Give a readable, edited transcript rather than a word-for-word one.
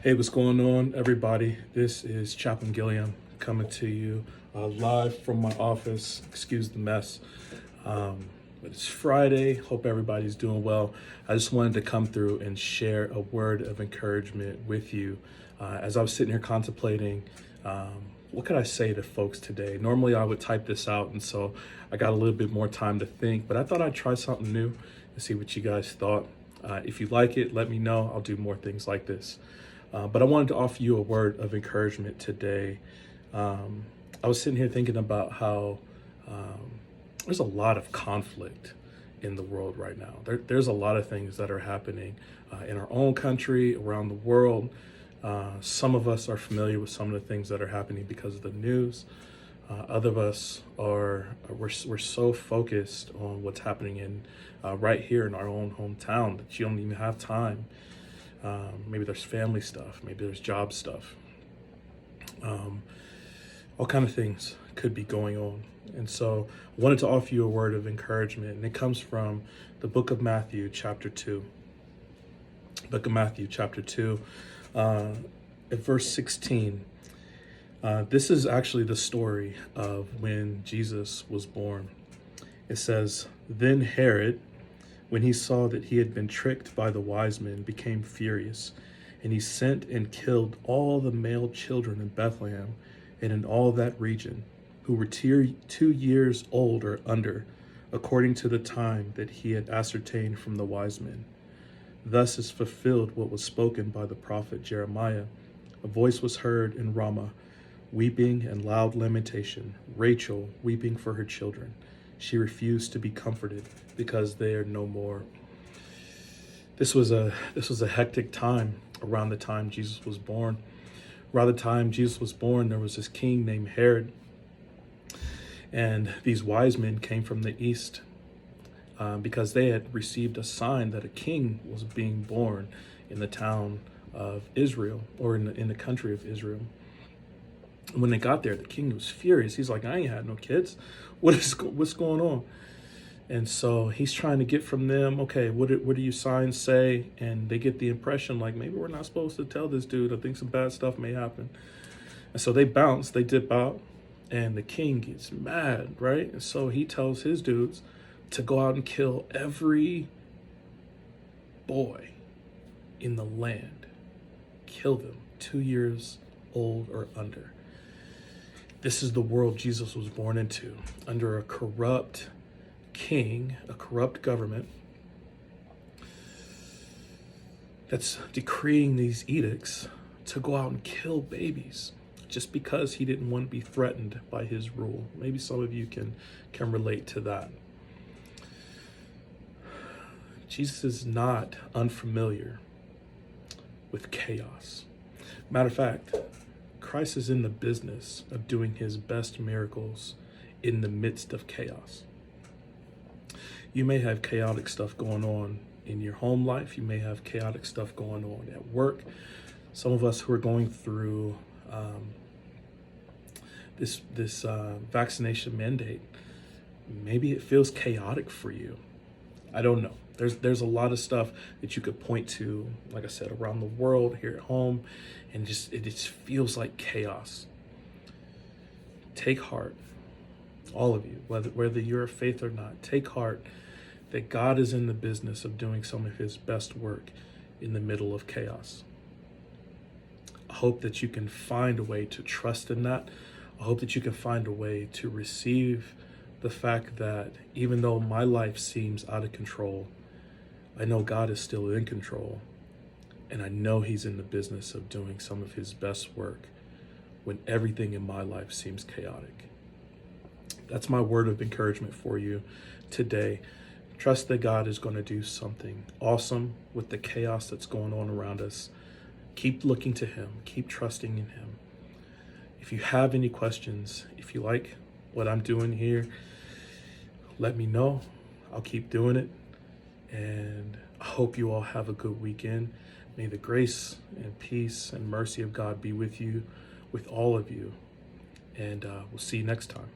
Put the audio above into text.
Hey, what's going on, everybody? This is Chaplain Gilliam coming to you live from my office. Excuse the mess. But it's Friday. Hope everybody's doing well. I just wanted to come through and share a word of encouragement with you. As I was sitting here contemplating, what could I say to folks today? Normally I would type this out, and so I got a little bit more time to think, but I thought I'd try something new and see what you guys thought. If you like it, let me know. I'll do more things like this. But I wanted to offer you a word of encouragement today. I was sitting here thinking about how there's a lot of conflict in the world right now. There's a lot of things that are happening in our own country, around the world. Some of us are familiar with some of the things that are happening because of the news. Other of us we're so focused on what's happening in right here in our own hometown that you don't even have time. Maybe there's family stuff, maybe there's job stuff. All kind of things could be going on. And so I wanted to offer you a word of encouragement, and it comes from the book of Matthew, chapter 2. Book of Matthew, chapter 2, at verse 16. This is actually the story of when Jesus was born. It says, "Then Herod, when he saw that he had been tricked by the wise men, became furious, and he sent and killed all the male children in Bethlehem and in all that region, who were 2 years old or under, according to the time that he had ascertained from the wise men. Thus is fulfilled what was spoken by the prophet Jeremiah. A voice was heard in Ramah, weeping and loud lamentation, Rachel weeping for her children. She refused to be comforted because they are no more." This was a hectic time around the time Jesus was born. Around the time Jesus was born, there was this king named Herod, and these wise men came from the east because they had received a sign that a king was being born in the town of Israel, or in the country of Israel. When they got there, the king was furious. He's like, "I ain't had no kids. What's going on?" And so he's trying to get from them, okay, what do you signs say? And they get the impression like, maybe we're not supposed to tell this dude. I think some bad stuff may happen. And so they bounce, they dip out, and the king gets mad, right? And so he tells his dudes to go out and kill every boy in the land. Kill them, 2 years old or under. This is the world Jesus was born into, under a corrupt king, a corrupt government that's decreeing these edicts to go out and kill babies just because he didn't want to be threatened by his rule. Maybe some of you can relate to that. Jesus is not unfamiliar with chaos. Matter of fact, Christ is in the business of doing his best miracles in the midst of chaos. You may have chaotic stuff going on in your home life. You may have chaotic stuff going on at work. Some of us who are going through this vaccination mandate, maybe it feels chaotic for you. I don't know. There's a lot of stuff that you could point to, like I said, around the world, here at home, and it just feels like chaos. Take heart, all of you, whether you're of faith or not. Take heart that God is in the business of doing some of his best work in the middle of chaos. I hope that you can find a way to trust in that. I hope that you can find a way to receive the fact that even though my life seems out of control, I know God is still in control, and I know he's in the business of doing some of his best work when everything in my life seems chaotic. That's my word of encouragement for you today. Trust that God is going to do something awesome with the chaos that's going on around us. Keep looking to him. Keep trusting in him. If you have any questions, if you like what I'm doing here, let me know. I'll keep doing it. And I hope you all have a good weekend. May the grace and peace and mercy of God be with you, with all of you. And we'll see you next time.